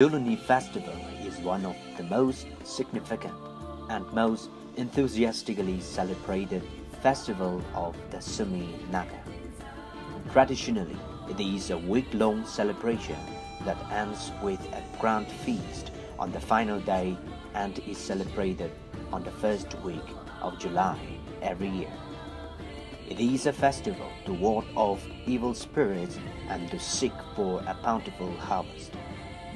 Tuluni festival is one of the most significant and most enthusiastically celebrated festival of the Sumi Naga. Traditionally, it is a week-long celebration that ends with a grand feast on the final day and is celebrated on the first week of July every year. It is a festival to ward off evil spirits and to seek for a bountiful harvest.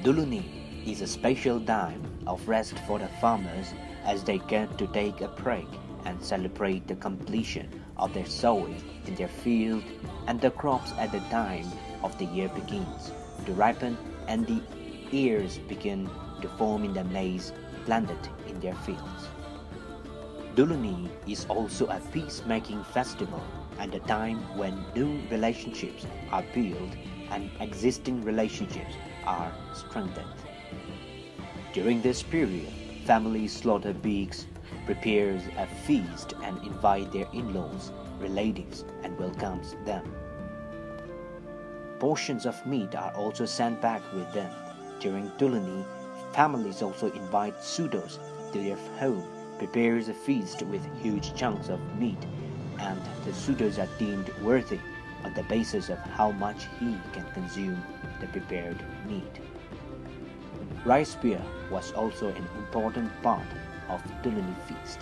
Tuluni is a special time of rest for the farmers as they get to take a break and celebrate the completion of their sowing in their field, and the crops at the time of the year begins to ripen and the ears begin to form in the maize planted in their fields. Tuluni is also a peacemaking festival and a time when new relationships are built and existing relationships are strengthened. During this period, families slaughter pigs, prepares a feast and invite their in-laws, relatives and welcomes them. Portions of meat are also sent back with them. During Tuluni, families also invite suitors to their home, prepares a feast with huge chunks of meat, and the suitors are deemed worthy on the basis of how much he can consume the prepared meat. Rice beer was also an important part of Tuluni feast.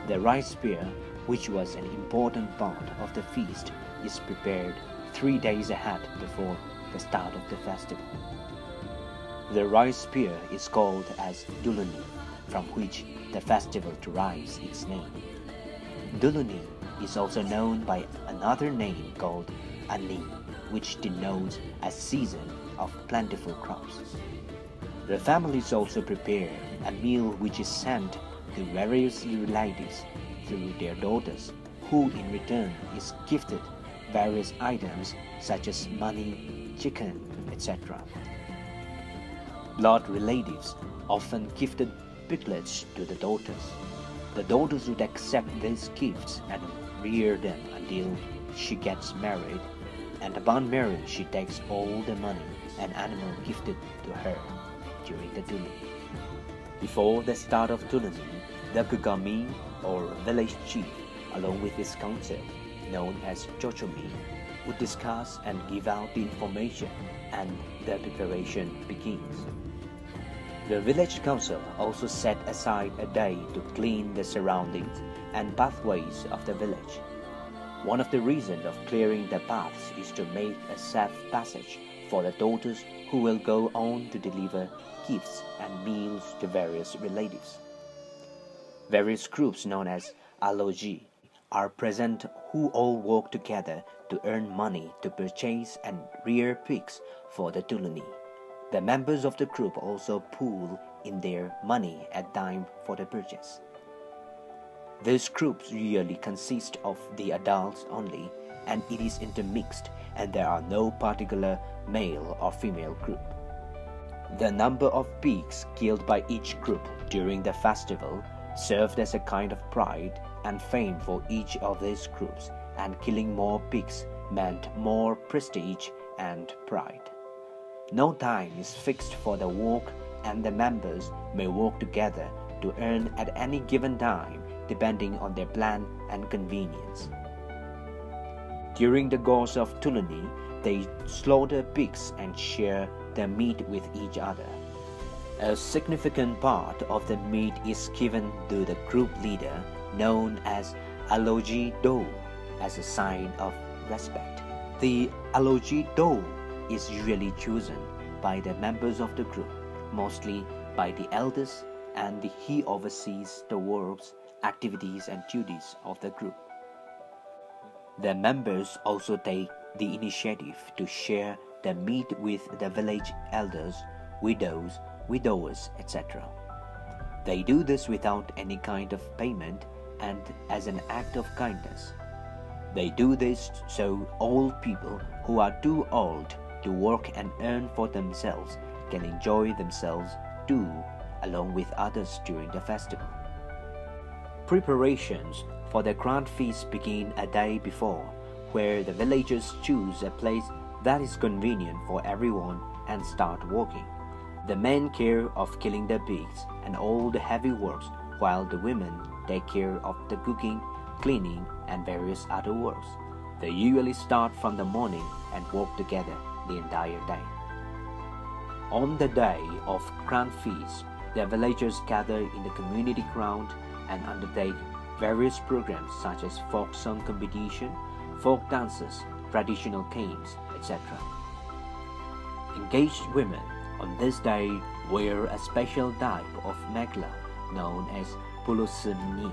The rice beer, which was an important part of the feast, is prepared 3 days ahead before the start of the festival. The rice beer is called as Tuluni, from which the festival derives its name. Tuluni is also known by another name called Ani, which denotes a season of plentiful crops. The families also prepare a meal which is sent to various relatives through their daughters, who in return is gifted various items such as money, chicken, etc. Blood relatives often gifted piglets to the daughters. The daughters would accept these gifts and rear them until she gets married, and upon marriage she takes all the money and animal gifted to her during the Tuluni. Before the start of Tuluni, the Gugami or village chief, along with his council, known as Chochomi, would discuss and give out the information, and the preparation begins. The village council also set aside a day to clean the surroundings and pathways of the village. One of the reasons of clearing the paths is to make a safe passage for the daughters who will go on to deliver gifts and meals to various relatives. Various groups known as Alouji are present who all work together to earn money to purchase and rear pigs for the Tuluni. The members of the group also pool in their money at time for the purchase. These groups usually consist of the adults only, and it is intermixed, and there are no particular male or female group. The number of pigs killed by each group during the festival served as a kind of pride and fame for each of these groups, and killing more pigs meant more prestige and pride. No time is fixed for the work, and the members may work together to earn at any given time depending on their plan and convenience. During the course of Tuluni, they slaughter pigs and share the meat with each other. A significant part of the meat is given to the group leader, known as Alouji Do, as a sign of respect. The Alouji Do is usually chosen by the members of the group, mostly by the elders, and he oversees the works, activities and duties of the group. The members also take the initiative to share the meat with the village elders, widows, widowers, etc. They do this without any kind of payment and as an act of kindness. They do this so old people who are too old to work and earn for themselves can enjoy themselves too, along with others during the festival. Preparations for the grand feast begin a day before, where the villagers choose a place that is convenient for everyone and start working. The men care of killing the pigs and all the heavy works, while the women take care of the cooking, cleaning, and various other works. They usually start from the morning and work together the entire day. On the day of grand feast, the villagers gather in the community ground and undertake various programs such as folk song competition, folk dances, traditional games, etc. Engaged women on this day wear a special type of megla known as Sumi.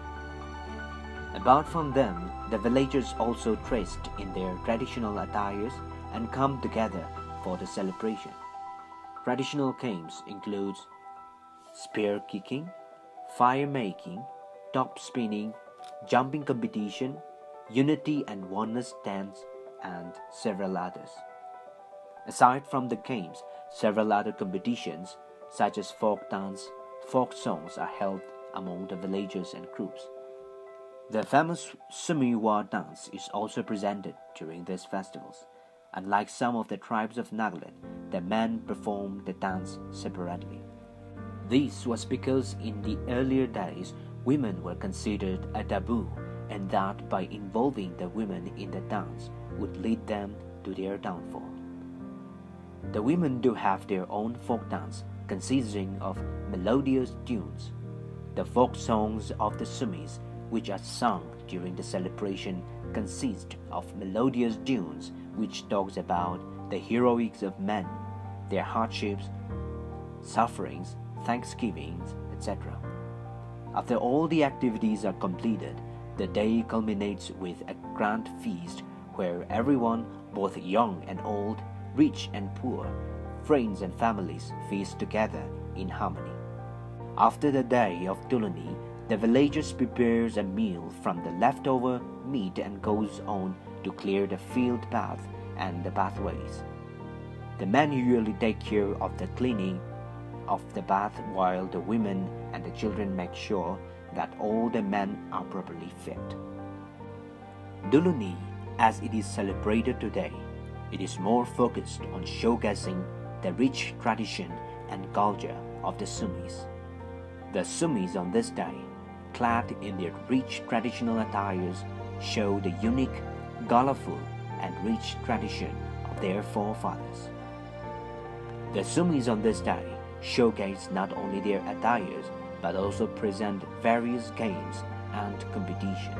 Apart from them, the villagers also dressed in their traditional attires and come together for the celebration. Traditional games include spear kicking, fire making, top spinning, jumping competition, unity and oneness dance, and several others. Aside from the games, several other competitions such as folk dance, folk songs are held among the villagers and groups. The famous Sumi war dance is also presented during these festivals. Unlike some of the tribes of Nagaland, the men perform the dance separately. This was because in the earlier days, women were considered a taboo, and that by involving the women in the dance would lead them to their downfall. The women do have their own folk dance consisting of melodious tunes. The folk songs of the Sumis, which are sung during the celebration, consist of melodious tunes which talks about the heroics of men, their hardships, sufferings, thanksgivings, etc. After all the activities are completed, the day culminates with a grand feast where everyone, both young and old, rich and poor, friends and families feast together in harmony. After the day of Tuluni, the villagers prepares a meal from the leftover meat and goes on to clear the field path and the pathways. The men usually take care of the cleaning of the path, while the women and the children make sure that all the men are properly fed. Tuluni, as it is celebrated today, it is more focused on showcasing the rich tradition and culture of the Sumis. The Sumis on this day, clad in their rich traditional attires, show the unique, colorful, and rich tradition of their forefathers. The Sumis on this day showcase not only their attires but also present various games and competition.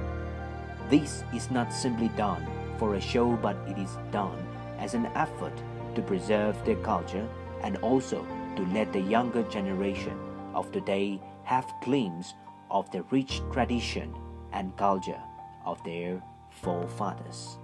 This is not simply done for a show, but it is done as an effort to preserve their culture and also to let the younger generation of today have glimpse of the rich tradition and culture of their forefathers.